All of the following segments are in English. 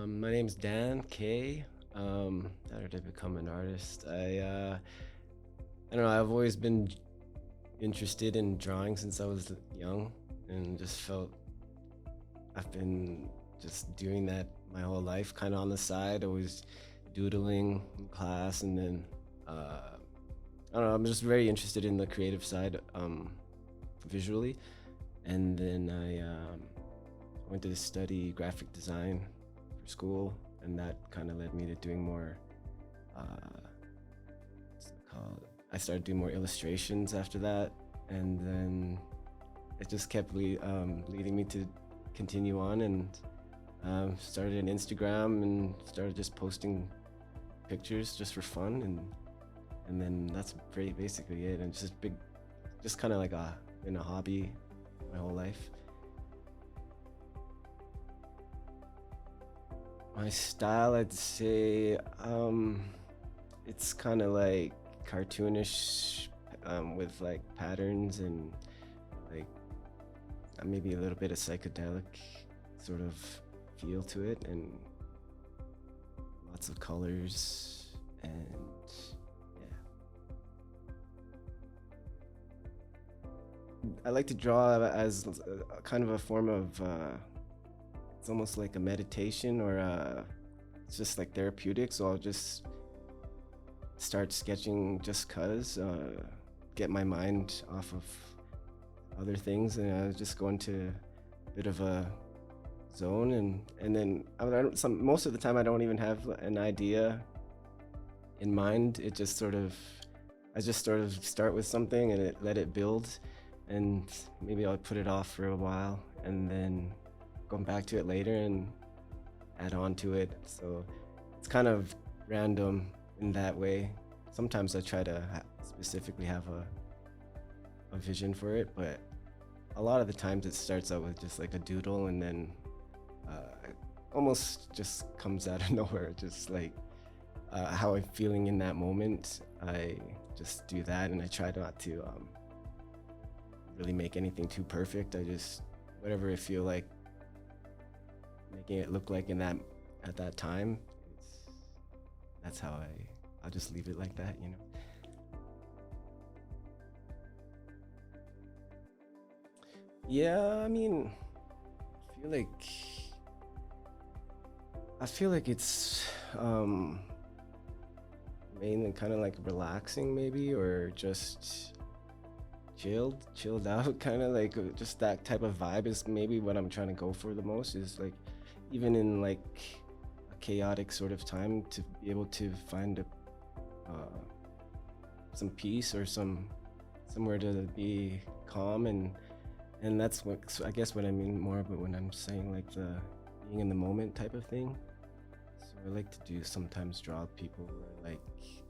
My name's Dan Cay. How did I become an artist? I don't know. I've always been interested in drawing since I was young, and just felt I've been just doing that my whole life, kind of on the side, always doodling in class, and then I don't know. I'm just very interested in the creative side, visually, and then I went to study graphic design for school, and that kind of led me to doing more. Uh, what's it called? I started doing more illustrations after that, and then it just kept leading me to continue on, and started an Instagram and started just posting pictures just for fun, and then that's pretty basically it. And just big, just kind of like been a hobby my whole life. My style, I'd say, it's kind of like cartoonish, with like patterns and like maybe a little bit of psychedelic sort of feel to it, and lots of colors, and yeah. I like to draw as a kind of a form of, it's almost like a meditation, or it's just like therapeutic. So I'll just start sketching just cuz, get my mind off of other things, and I just go into a bit of a zone, and then most of the time I don't even have an idea in mind. It just sort of I just sort of start with something and let it build, and maybe I'll put it off for a while, and then go back to it later and add on to it. So it's kind of random in that way. Sometimes I try to specifically have a vision for it, but a lot of the times it starts out with just like a doodle, and then it almost just comes out of nowhere, just like how I'm feeling in that moment. I just do that, and I try not to really make anything too perfect. I just, whatever I feel like making it look like in that at that time, that's how I'll just leave it like that. Yeah, I mean, I feel like I feel like it's mainly kind of like relaxing, maybe, or just chilled out, kind of like, just that type of vibe is maybe what I'm trying to go for the most. Is like, even in like a chaotic sort of time, to be able to find uh, some peace, or somewhere to be calm, and that's what, so I guess what I mean more about when I'm saying like the being in the moment type of thing. So I like to do sometimes draw people who are like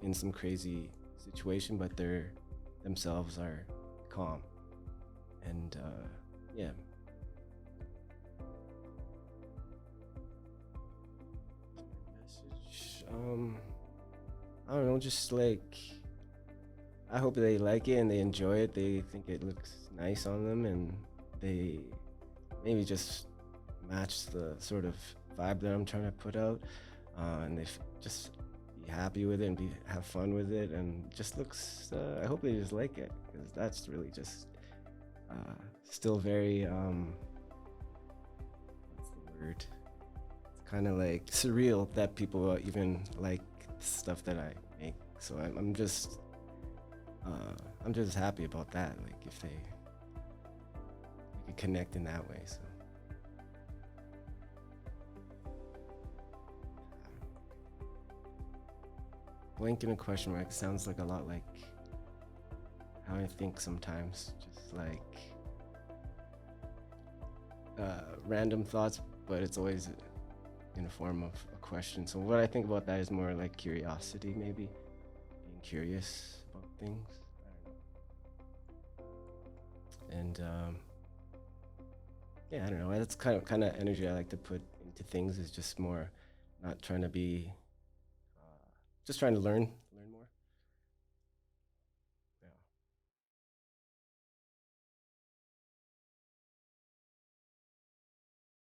in some crazy situation, but they're themselves are calm, and yeah. Message, I don't know, just like, I hope they like it and they enjoy it. They think it looks nice on them, and they maybe just match the sort of vibe that I'm trying to put out, and just be happy with it and have fun with it, and just looks. I hope they just like it, because that's really just still very, what's the word? It's kind of like surreal that people even like stuff that I make. So I'm just happy about that. Like, if they could connect in that way. So blank in a question mark sounds like a lot like how I think sometimes. Just like random thoughts, but it's always in a form of a question. So what I think about that is more like curiosity, maybe being curious about things. I don't know. And yeah, I don't know. That's kind of energy I like to put into things. Is just more not trying to be, just trying to learn